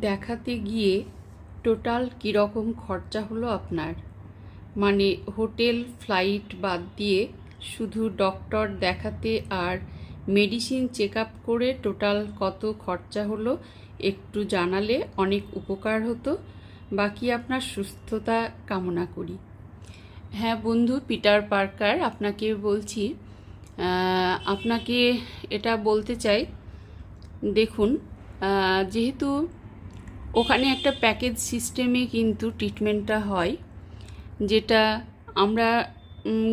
দেখাতে গিয়ে টোটাল কীরকম খরচা হলো আপনার? মানে হোটেল ফ্লাইট বাদ দিয়ে শুধু ডক্টর দেখাতে আর মেডিসিন চেক আপ করে টোটাল কত খরচা হলো একটু জানালে অনেক উপকার হতো। বাকি আপনার সুস্থতা কামনা করি। হ্যাঁ বন্ধু, পিটার পার্কার আপনাকে বলছি। আপনাকে এটা বলতে চাই, দেখুন, যেহেতু ওখানে একটা প্যাকেজ সিস্টেমে কিন্তু ট্রিটমেন্টটা হয়, যেটা আমরা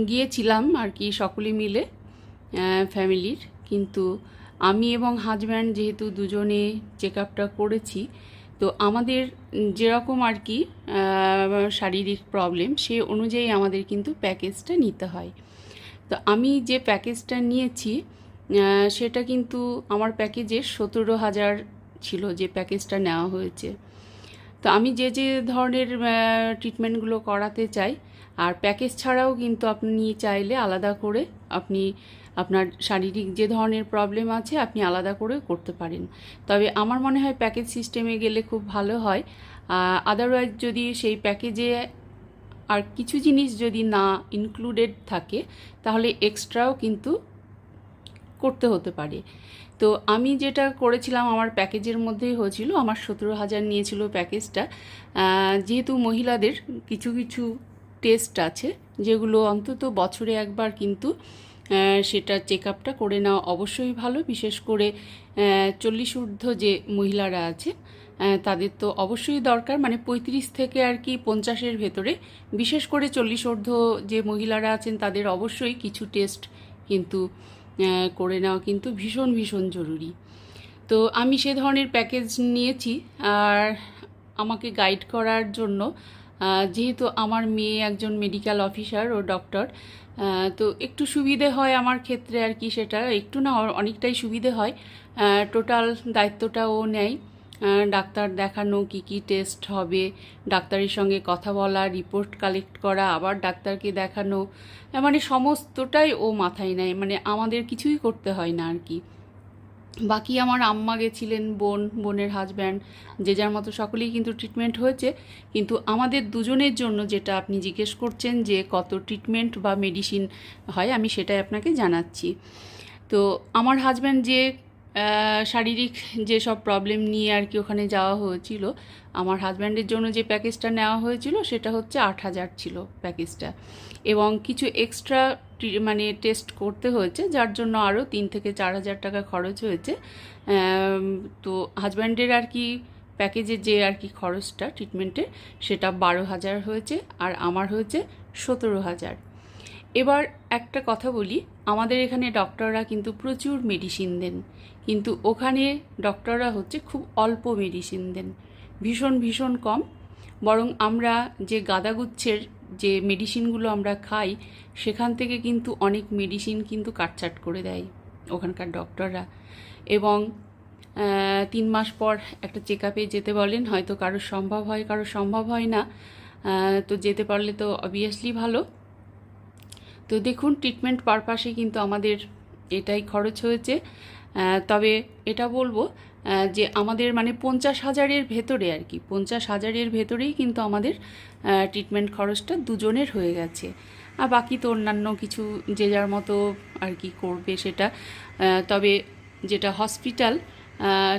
গিয়েছিলাম আর কি সকলে মিলে, ফ্যামিলির। কিন্তু আমি এবং হাজব্যান্ড যেহেতু দুজনে চেক আপটা করেছি, তো আমাদের যেরকম আর কি শারীরিক প্রবলেম সে অনুযায়ী আমাদের কিন্তু প্যাকেজটা নিতে হয়। তো আমি যে প্যাকেজটা নিয়েছি সেটা কিন্তু আমার প্যাকেজের 17,000 ছিল, যে প্যাকেজটা নেওয়া হয়েছে। তো আমি যে যে ধরনের ট্রিটমেন্টগুলো করাতে চাই, আর প্যাকেজ ছাড়াও কিন্তু আপনি চাইলে আলাদা করে আপনি আপনার শারীরিক যে ধরনের প্রবলেম আছে আপনি আলাদা করে করতে পারেন। তবে আমার মনে হয় প্যাকেজ সিস্টেমে গেলে খুব ভালো হয়। আদারওয়াইজ যদি সেই প্যাকেজে আর কিছু জিনিস যদি না ইনক্লুডেড থাকে তাহলে এক্সট্রাও কিন্তু করতে হতে পারে। তো আমি যেটা করেছিলাম আমার প্যাকেজের মধ্যেই হয়েছিল, আমার 17,000 নিয়েছিল প্যাকেজটা। যেহেতু মহিলাদের কিছু কিছু টেস্ট আছে যেগুলো অন্তত বছরে একবার কিন্তু সেটা চেক আপটা করে নেওয়া অবশ্যই ভালো। বিশেষ করে 40 ঊর্ধ্ব যে মহিলারা আছে তাদের তো অবশ্যই দরকার, মানে 35 থেকে আর কি 50-এর ভেতরে, বিশেষ করে 40 ঊর্ধ্ব যে মহিলারা আছেন তাদের অবশ্যই কিছু টেস্ট কিন্তু করে নেওয়া কিন্তু ভীষণ ভীষণ জরুরি। তো আমি সে ধরনের প্যাকেজ নিয়েছি। আর আমাকে গাইড করার জন্য, যেহেতু আমার মেয়ে একজন মেডিকেল অফিসার ও ডক্টর, তো একটু সুবিধে হয় আমার ক্ষেত্রে আর কি, সেটা একটু না অনেকটাই সুবিধে হয়। টোটাল দায়িত্বটা ও নেয়, ডাক্তার দেখানো, কি কি টেস্ট হবে, ডাক্তারের সঙ্গে কথা বলা, রিপোর্ট কালেক্ট করা, আবার ডাক্তারকে দেখানো, মানে সমস্তটাই ও মাথায় নেয়, মানে আমাদের কিছুই করতে হয় না আর কি। বাকি আমার আম্মা গেছিলেন, বোনের হাজব্যান্ড, যে যার মতো সকলেই কিন্তু ট্রিটমেন্ট হয়েছে। কিন্তু আমাদের দুজনের জন্য যেটা আপনি জিজ্ঞেস করছেন যে কত ট্রিটমেন্ট বা মেডিসিন হয়, আমি সেটাই আপনাকে জানাচ্ছি। তো আমার হাজব্যান্ড যে শারীরিক যেসব প্রবলেম নিয়ে আর কি ওখানে যাওয়া হয়েছিল, আমার হাজব্যান্ডের জন্য যে প্যাকেজটা নেওয়া হয়েছিল সেটা হচ্ছে 8,000 ছিল প্যাকেজটা, এবং কিছু এক্সট্রা মানে টেস্ট করতে হয়েছে, যার জন্য আরও 3 থেকে 4,000 টাকা খরচ হয়েছে। তো হাজব্যান্ডের আর কি প্যাকেজের যে আর কি খরচটা ট্রিটমেন্টের, সেটা 12,000 হয়েছে, আর আমার হয়েছে 17,000। এবার একটা কথা বলি, আমাদের এখানে ডক্টররা কিন্তু প্রচুর মেডিসিন দেন, কিন্তু ওখানে ডক্টররা হচ্ছে খুব অল্প মেডিসিন দেন, ভীষণ ভীষণ কম। বরং আমরা যে গাদাগুচ্ছের যে মেডিসিনগুলো আমরা খাই, সেখান থেকে কিন্তু অনেক মেডিসিন কিন্তু কাটছাট করে দেয় ওখানকার ডক্টররা। এবং 3 মাস পর একটা চেক আপে যেতে বলেন, হয়তো কারোর সম্ভব হয় কারোর সম্ভব হয় না, তো যেতে পারলে তো অবভিয়াসলি ভালো। তো দেখুন, ট্রিটমেন্ট পারপাসে কিন্তু আমাদের এটাই খরচ হয়েছে। তবে এটা বলবো যে আমাদের মানে 50,000-এর ভেতরে আর কি, 50,000-এর ভেতরেই কিন্তু আমাদের ট্রিটমেন্ট খরচটা দুজনের হয়ে গেছে। আর বাকি তো অন্যান্য কিছু যে যার মতো আর কি করবে সেটা। তবে যেটা হসপিটাল,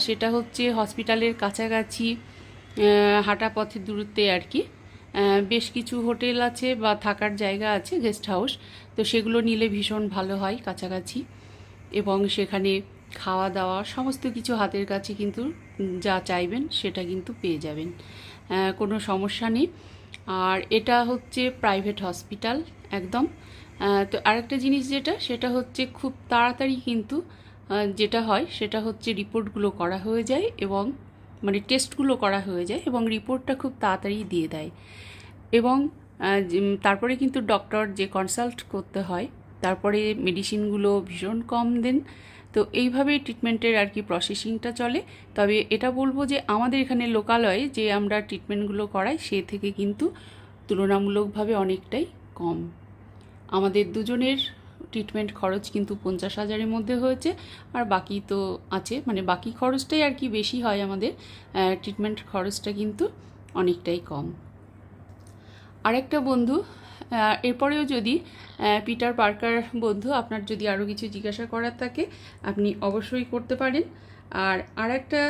সেটা হচ্ছে হসপিটালের কাছাকাছি হাঁটা পথের দূরত্বে আর কি বেশ কিছু হোটেল আছে বা থাকার জায়গা আছে, গেস্ট হাউস। তো সেগুলো নিলে ভীষণ ভালো হয় কাছাকাছি, এবং সেখানে খাওয়া দাওয়া সমস্ত কিছু হাতের কাছে কিন্তু যা চাইবেন সেটা কিন্তু পেয়ে যাবেন, কোনো সমস্যা নেই। আর এটা হচ্ছে প্রাইভেট হসপিটাল একদম। তো আরেকটা জিনিস যেটা, সেটা হচ্ছে খুব তাড়াতাড়ি কিন্তু যেটা হয় সেটা হচ্ছে রিপোর্টগুলো করা হয়ে যায়, এবং মানে টেস্টগুলো করা হয়ে যায় এবং রিপোর্টটা খুব তাড়াতাড়ি দিয়ে দেয়। এবং তারপরে কিন্তু ডক্টর যে কনসাল্ট করতে হয়, তারপরে মেডিসিনগুলো ভীষণ কম দেন। তো এইভাবেই ট্রিটমেন্টের আর কি প্রসেসিংটা চলে। তবে এটা বলবো যে আমাদের এখানে লোকালয়ে যে আমরা ট্রিটমেন্টগুলো করাই সে থেকে কিন্তু তুলনামূলকভাবে অনেকটাই কম। আমাদের দুজনের ট্রিটমেন্ট খরচ কিন্তু 50,000-এর মধ্যে হয়েছে, আর বাকি তো আছে, মানে বাকি খরচটাই আর কি বেশি হয় আমাদের, ট্রিটমেন্ট খরচটা কিন্তু অনেকটাই কম। আরেকটা বন্ধু, এরপরেও যদি পিটার পার্কার বন্ধু আপনার যদি আরও কিছু জিজ্ঞাসা করার থাকে আপনি অবশ্যই করতে পারেন। আর আরেকটা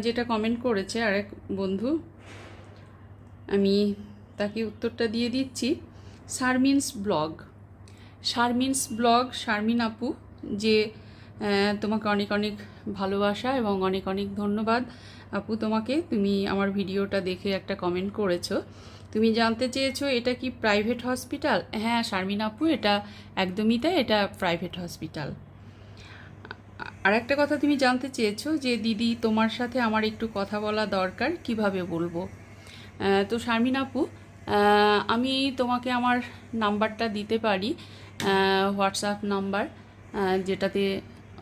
যেটা কমেন্ট করেছে আরেক বন্ধু, আমি তাকে উত্তরটা দিয়ে দিচ্ছি। শারমিনস ব্লগ, শারমিন আপু, যে তোমাকে অনেক অনেক ভালোবাসা এবং অনেক অনেক ধন্যবাদ আপু তোমাকে। তুমি আমার ভিডিওটা দেখে একটা কমেন্ট করেছো। তুমি জানতে চেয়েছো এটা কি প্রাইভেট হসপিটাল? হ্যাঁ শারমিন আপু, এটা একদমই তাই, এটা প্রাইভেট হসপিটাল। আর একটা কথা তুমি জানতে চেয়েছো যে দিদি তোমার সাথে আমার একটু কথা বলা দরকার, কিভাবে বলবো? তো শারমিন আপু, আমি তোমাকে আমার নাম্বারটা দিতে পারি, হোয়াটসঅ্যাপ নাম্বার, যেটাতে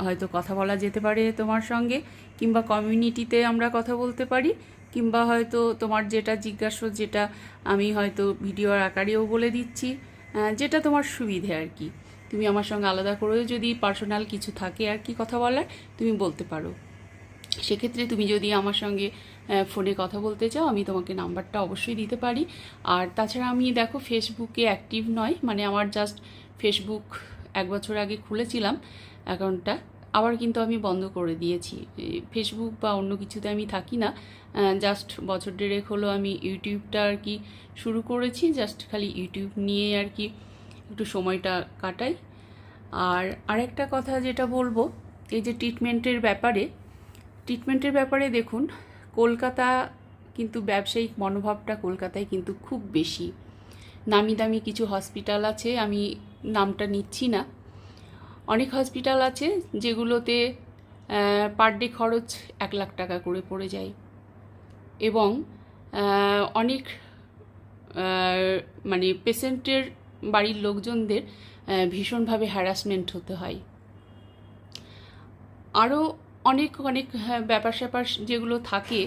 হয়তো কথা বলা যেতে পারে তোমার সঙ্গে, কিংবা কমিউনিটিতে আমরা কথা বলতে পারি, কিংবা হয়তো তোমার যেটা জিজ্ঞাসা, যেটা আমি হয়তো ভিডিওর আকারেও বলে দিচ্ছি, যেটা তোমার সুবিধে আর কি। তুমি আমার সঙ্গে আলাদা করেও যদি পার্সোনাল কিছু থাকে আর কি কথা বলার, তুমি বলতে পারো। সেক্ষেত্রে তুমি যদি আমার সঙ্গে ফোনে কথা বলতে চাও, আমি তোমাকে নাম্বারটা অবশ্যই দিতে পারি। আর তাছাড়া আমি দেখো ফেসবুকে অ্যাক্টিভ নয়, মানে আমার জাস্ট ফেসবুক 1 বছর আগে খুলেছিলাম অ্যাকাউন্টটা, আবার কিন্তু আমি বন্ধ করে দিয়েছি। ফেসবুক বা অন্য কিছুতে আমি থাকি না। জাস্ট বছর দেড়েক হলো আমি ইউটিউবটা আর কি শুরু করেছি, জাস্ট খালি ইউটিউব নিয়ে আর কি একটু সময়টা কাটাই। আর আরেকটা কথা যেটা বলবো, এই যে ট্রিটমেন্টের ব্যাপারে দেখুন, কলকাতা কিন্তু ব্যবসায়িক মনোভাবটা কলকাতায় কিন্তু খুব বেশি। নামি দামি কিছু হসপিটাল আছে, আমি নামটা নিচ্ছি না, অনেক হসপিটাল আছে যেগুলোতে পার ডে খরচ 1 লাখ টাকা করে পড়ে যায়, এবং অনেক মানে পেশেন্টের বাড়ির লোকজনদের ভীষণভাবে হ্যারাসমেন্ট হতে হয়। আরও অনেক অনেক ব্যাপার স্যাপার যেগুলো থাকে,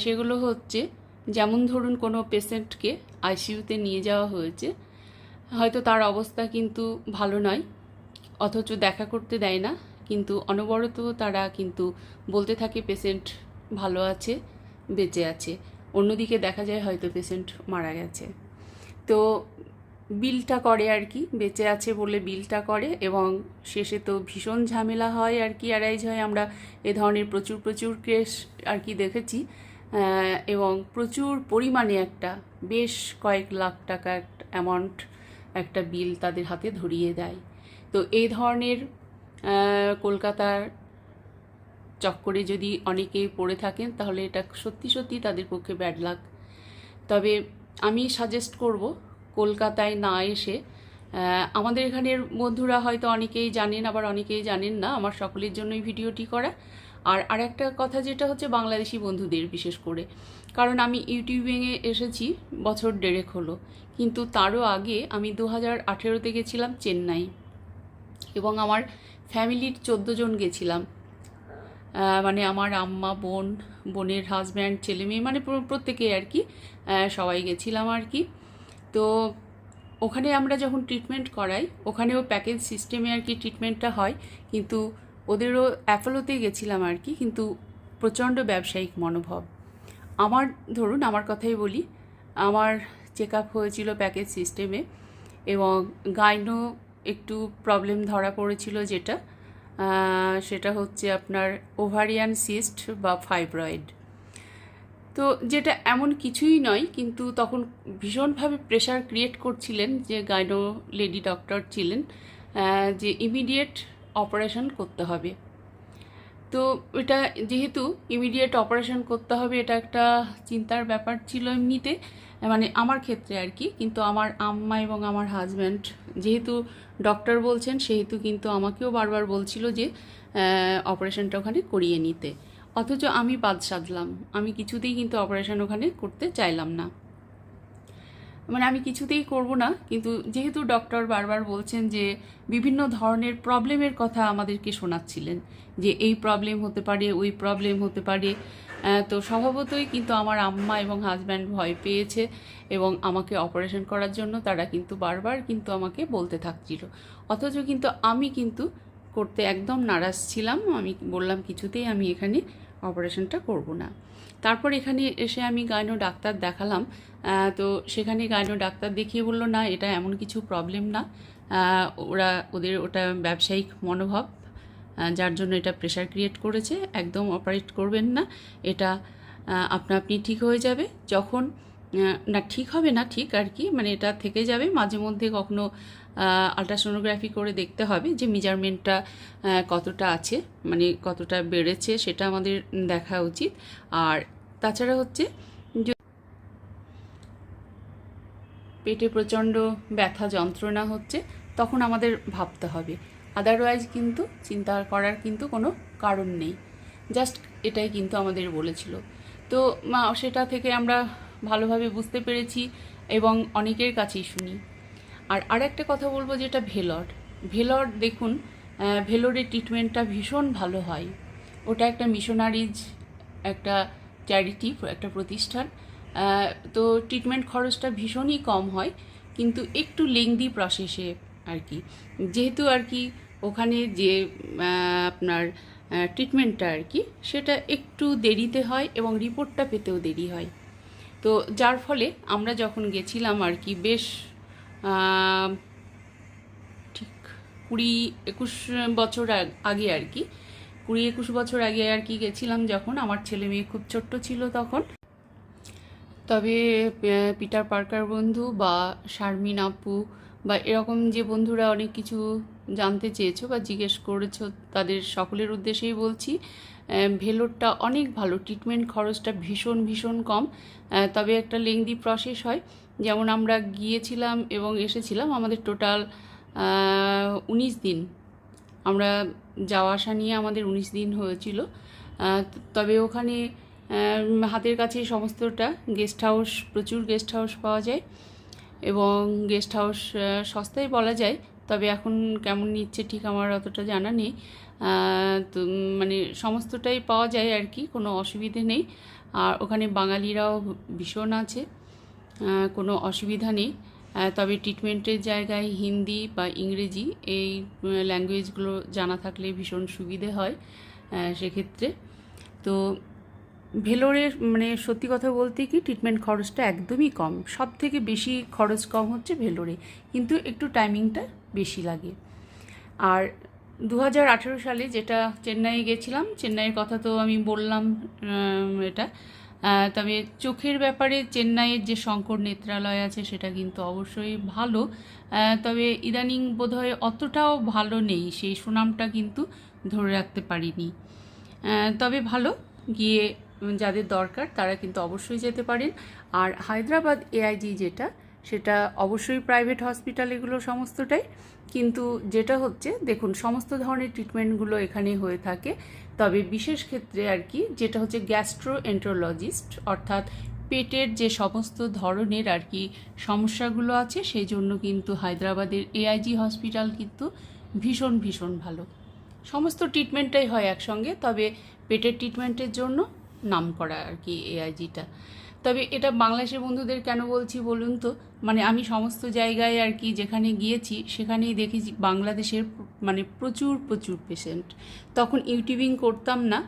সেগুলো হচ্ছে, যেমন ধরুন কোনো পেশেন্টকে আইসিইউতে নিয়ে যাওয়া হয়েছে, হয়তো তার অবস্থা কিন্তু ভালো নয়, অথচ দেখা করতে দেয় না, কিন্তু অনবরত তারা কিন্তু বলতে থাকে পেশেন্ট ভালো আছে, বেঁচে আছে, অন্যদিকে দেখা যায় হয়তো পেশেন্ট মারা গেছে। তো বিলটা করে আর কি, বেঁচে আছে বলে বিলটা করে, এবং শেষে তো ভীষণ ঝামেলা হয় আর কি, অ্যারাইজ হয়। আমরা এ ধরনের প্রচুর প্রচুর কেস আর কি দেখেছি, এবং প্রচুর পরিমাণে একটা বেশ কয়েক লাখ টাকা অ্যামাউন্ট একটা বিল তাদের হাতে ধরিয়ে দেয়। তো এই ধরনের কলকাতার চক্করে যদি অনেকে পড়ে থাকেন, তাহলে এটা সত্যি সত্যি তাদের পক্ষে ব্যাড লাক। তবে আমি সাজেস্ট করব কলকাতায় না এসে, আমাদের এখানের বন্ধুরা হয়তো অনেকেই জানেন, আবার অনেকেই জানেন না, আমার সকলের জন্যই ভিডিওটি করা। আর আরেকটা কথা যেটা হচ্ছে বাংলাদেশি বন্ধুদের বিশেষ করে, কারণ আমি ইউটিউবে এসেছি বছর দেড়েক হলো, কিন্তু তারও আগে আমি 2018-তে গেছিলাম চেন্নাই, এবং আমার ফ্যামিলির 14 জন গেছিলাম, মানে আমার আম্মা, বোনের হাজব্যান্ড, ছেলে মেয়ে, মানে প্রত্যেকেই আর কি, সবাই গেছিলাম আর কি। তো ওখানে আমরা যখন ট্রিটমেন্ট করাই, ওখানেও প্যাকেজ সিস্টেমে আর কি ট্রিটমেন্টটা হয়, কিন্তু ওদেরও অ্যাপোলোতে গেছিলাম আর কি, কিন্তু প্রচণ্ড ব্যবসায়িক মনোভাব। আমার ধরুন আমার কথাই বলি, আমার চেক আপ হয়েছিল প্যাকেজ সিস্টেমে, এবং গাইনো একটু প্রবলেম ধরা পড়েছিল, সেটা হচ্ছে আপনার ওভারিয়ান সিস্ট বা ফাইব্রয়েড। তো যেটা এমন কিছুই নয়, কিন্তু তখন ভীষণভাবে প্রেশার ক্রিয়েট করছিলেন, যে গাইনো লেডি ডক্টর ছিলেন, যে ইমিডিয়েট অপারেশন করতে হবে। তো এটা যেহেতু ইমিডিয়েট অপারেশন করতে হবে, এটা একটা চিন্তার ব্যাপার ছিল এমনিতে, মানে আমার ক্ষেত্রে আর কি। কিন্তু আমার আম্মা এবং আমার হাজব্যান্ড যেহেতু ডক্টর বলছেন, সেহেতু কিন্তু আমাকেও বারবার বলছিল যে অপারেশনটা ওখানে করিয়ে নিতে, অথচ আমি বাদ সাধলাম, আমি কিছুতেই কিন্তু অপারেশন ওখানে করতে চাইলাম না। মানে আমি কিছুতেই করব না, কিন্তু যেহেতু ডক্টর বারবার বলছেন যে বিভিন্ন ধরনের প্রবলেমের কথা আমাদেরকে শোনাচ্ছিলেন, যে এই প্রবলেম হতে পারে, ওই প্রবলেম হতে পারে, তো স্বভাবতই কিন্তু আমার আম্মা এবং হাজব্যান্ড ভয় পেয়েছে এবং আমাকে অপারেশন করার জন্য তারা কিন্তু বারবার কিন্তু আমাকে বলতে থাকছিল। অথচ কিন্তু আমি কিন্তু করতে একদম নারাজ ছিলাম। আমি বললাম কিছুতেই আমি এখানে অপারেশনটা করব না। তারপর এখানে এসে আমি গাইনো ডাক্তার দেখালাম। তো সেখানে গাইনো ডাক্তার দেখিয়ে বলল না, এটা এমন কিছু প্রবলেম না, ওদের ওটা ব্যবসায়িক মনোভাব, যার জন্য এটা প্রেশার ক্রিয়েট করেছে, একদম অপারেট করবেন না, এটা আপনা আপনি ঠিক হয়ে যাবে। যখন না ঠিক হবে না ঠিক আর কি, মানে এটা থেকে যাবে, মাঝে মধ্যে কখনো আলট্রাসোনোগ্রাফি করে দেখতে হবে যে মেজারমেন্টটা কতটা আছে, মানে কতটা বেড়েছে সেটা আমাদের দেখা উচিত। আর তাছাড়া হচ্ছে পেটে প্রচণ্ড ব্যথা যন্ত্রণা হচ্ছে, তখন আমাদের ভাবতে হবে, আদারওয়াইজ কিন্তু চিন্তা করার কিন্তু কোনো কারণ নেই। জাস্ট এটাই কিন্তু আমাদের বলেছিল। তো সেটা থেকে আমরা ভালোভাবে বুঝতে পেরেছি এবং অনেকের কাছেই শুনি। আর আরেকটা কথা বলবো, যেটা ভেলোর দেখুন, ভেলোরের ট্রিটমেন্টটা ভীষণ ভালো হয়। ওটা একটা মিশনারিজ, একটা চ্যারিটি, একটা প্রতিষ্ঠান। তো ট্রিটমেন্ট খরচটা ভীষণই কম হয়, কিন্তু একটু লেংদি প্রসেসে আর কি, যেহেতু আর কি ওখানে যে আপনার ট্রিটমেন্টটা আর কি, সেটা একটু দেরিতে হয় এবং রিপোর্টটা পেতেও দেরি হয়। তো যার ফলে আমরা যখন গেছিলাম আর কি, বেশ ঠিক 20-21 বছর আগে আর কি, 20-21 বছর আগে আর কি গেছিলাম, যখন আমার ছেলে মেয়ে খুব ছোট্ট ছিল তখন। তবে পিটার পার্কার বন্ধু বা শারমিন আপু বা এরকম যে বন্ধুরা অনেক কিছু জানতে চেয়েছো বা জিজ্ঞেস করেছো, তাদের সকলের উদ্দেশ্যেই বলছি, ভেলোরটা অনেক ভালো, ট্রিটমেন্ট খরচটা ভীষণ ভীষণ কম। তবে একটা লেংদি প্রসেস হয়। যেমন আমরা গিয়েছিলাম এবং এসেছিলাম, আমাদের টোটাল 19 দিন, আমরা যাওয়া আসা নিয়ে আমাদের 19 দিন হয়েছিল। তবে ওখানে হাতের কাছে সমস্তটা, গেস্ট হাউস, প্রচুর গেস্ট হাউস পাওয়া যায় এবং গেস্ট হাউস সস্তায় বলা যায়। তবে এখন কেমন নিচ্ছে ঠিক আমার অতটা জানা নেই। তো মানে সমস্তটাই পাওয়া যায় আর কি, কোনো অসুবিধে নেই। আর ওখানে বাঙালিরাও ভীষণ আছে, কোনো অসুবিধা নেই। তবে ট্রিটমেন্টের জায়গায় হিন্দি বা ইংরেজি এই ল্যাঙ্গুয়েজগুলো জানা থাকলে ভীষণ সুবিধে হয় সেক্ষেত্রে। তো ভেলোরের মানে সত্যি কথা বলতে কি, ট্রিটমেন্ট খরচটা একদমই কম, সব থেকে বেশি খরচ কম হচ্ছে ভেলোরে, কিন্তু একটু টাইমিংটা বেশি লাগে। আর 2018 সালে যেটা চেন্নাই গেছিলাম, চেন্নাইয়ের কথা তো আমি বললাম এটা। তবে চোখের ব্যাপারে চেন্নাইয়ের যে শঙ্কর নেত্রালয় আছে সেটা কিন্তু অবশ্যই ভালো, তবে ইদানিং বোধহয় অতটাও ভালো নেই, সেই সুনামটা কিন্তু ধরে রাখতে পারিনি। তবে ভালো, গিয়ে যাদের দরকার তারা কিন্তু অবশ্যই যেতে পারেন। আর হায়দ্রাবাদ এআইজি যেটা, সেটা অবশ্যই প্রাইভেট হসপিটাল এগুলো সমস্তটাই, কিন্তু যেটা হচ্ছে দেখুন, সমস্ত ধরনের ট্রিটমেন্টগুলো এখানে হয়ে থাকে। তবে বিশেষ ক্ষেত্রে আর কি, যেটা হচ্ছে গ্যাস্ট্রোএন্টারোলজিস্ট, অর্থাৎ পেটের যে সমস্ত ধরনের আর কি সমস্যাগুলো আছে, সেই জন্য কিন্তু হায়দ্রাবাদের এআইজি হসপিটাল কিন্তু ভীষণ ভীষণ ভালো। সমস্ত ট্রিটমেন্টটাই হয় একসঙ্গে, তবে পেটের ট্রিটমেন্টের জন্য নাম করা আর কি এআইজিটা। তবে এটা বাংলাদেশের বন্ধুদের কেন বলছি বলুন তো, মানে আমি সমস্ত জায়গায় আর কি যেখানে গিয়েছি সেখানেই দেখেছি বাংলাদেশের মানে প্রচুর প্রচুর পেশেন্ট। তখন ইউটিউবিং করতাম না,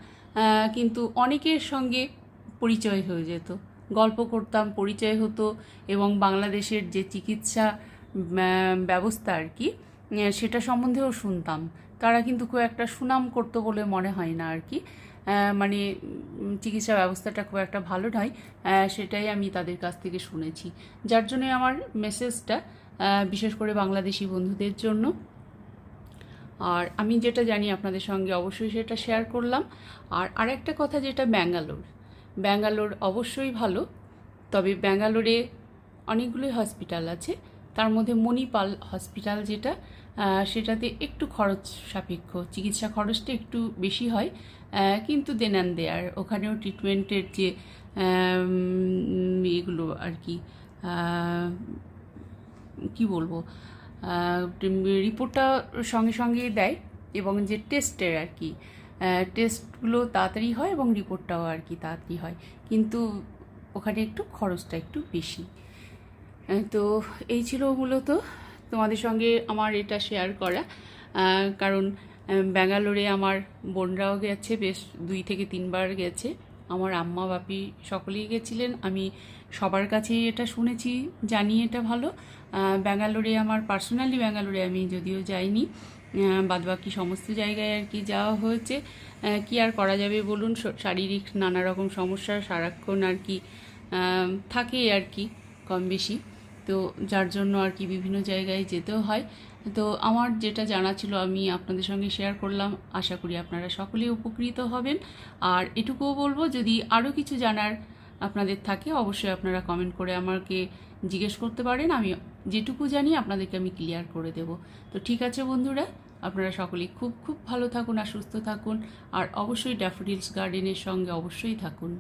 কিন্তু অনেকের সঙ্গে পরিচয় হয়ে যেত, গল্প করতাম, পরিচয় হতো, এবং বাংলাদেশের যে চিকিৎসা ব্যবস্থা আর কি, সেটা সম্বন্ধেও শুনতাম। তারা কিন্তু খুব একটা সুনাম করতো বলে মনে হয় না আর কি, মানে চিকিৎসা ব্যবস্থাটা খুব একটা ভালো নয়, সেটাই আমি তাদের কাছ থেকে শুনেছি। যার জন্য আমার মেসেজটা বিশেষ করে বাংলাদেশি বন্ধুদের জন্য। আর আমি যেটা জানি আপনাদের সঙ্গে অবশ্যই সেটা শেয়ার করলাম। আর আরেকটা কথা, যেটা ব্যাঙ্গালোর অবশ্যই ভালো, তবে ব্যাঙ্গালোরে অনেকগুলোই হসপিটাল আছে, তার মধ্যে মণিপাল হসপিটাল যেটা, সেটাতে একটু খরচ সাপেক্ষ, চিকিৎসা খরচটা একটু বেশি হয়, কিন্তু দেন অ্যান্ড দেয়ার ওখানেও ট্রিটমেন্টের যে এগুলো আর কি, কি বলবো, রিপোর্টটা সঙ্গে সঙ্গে দেয় এবং যে টেস্টের আর কি, টেস্টগুলো তাড়াতাড়ি হয় এবং রিপোর্টটাও আর কি তাড়াতাড়ি হয়, কিন্তু ওখানে একটু খরচটা একটু বেশি। তো এই ছিল মূলত তোমাদের সঙ্গে আমার এটা শেয়ার করা, কারণ ব্যাঙ্গালোরে আমার বোনরাও গেছে, বেশ 2 থেকে 3 বার গেছে, আমার আম্মা বাপি সকলেই গেছিলেন। আমি সবার কাছেই এটা শুনেছি, জানি এটা ভালো। ব্যাঙ্গালোরে আমার পার্সোনালি ব্যাঙ্গালোরে আমি যদিও যাইনি, বাদবাকি সমস্ত জায়গায় আর কি যাওয়া হয়েছে। কি আর করা যাবে বলুন, শারীরিক নানা রকম সমস্যা সারাক্ষণ আর কি থাকে আর কি, কম বেশি। তো যার জন্য আর কি বিভিন্ন জায়গায় যেতেও হয়। তো আমার যেটা জানা ছিল আমি আপনাদের সঙ্গে শেয়ার করলাম, আশা করি আপনারা সকলেই উপকৃত হবেন। আর এটুকুও বলবো, যদি আরও কিছু জানার আপনাদের থাকে অবশ্যই আপনারা কমেন্ট করে আমাকে জিজ্ঞেস করতে পারেন, আমি যেটুকু জানি আপনাদেরকে আমি ক্লিয়ার করে দেব। তো ঠিক আছে বন্ধুরা, আপনারা সকলেই খুব খুব ভালো থাকুন আর সুস্থ থাকুন, আর অবশ্যই ড্যাফোডিলস গার্ডেনের সঙ্গে অবশ্যই থাকুন।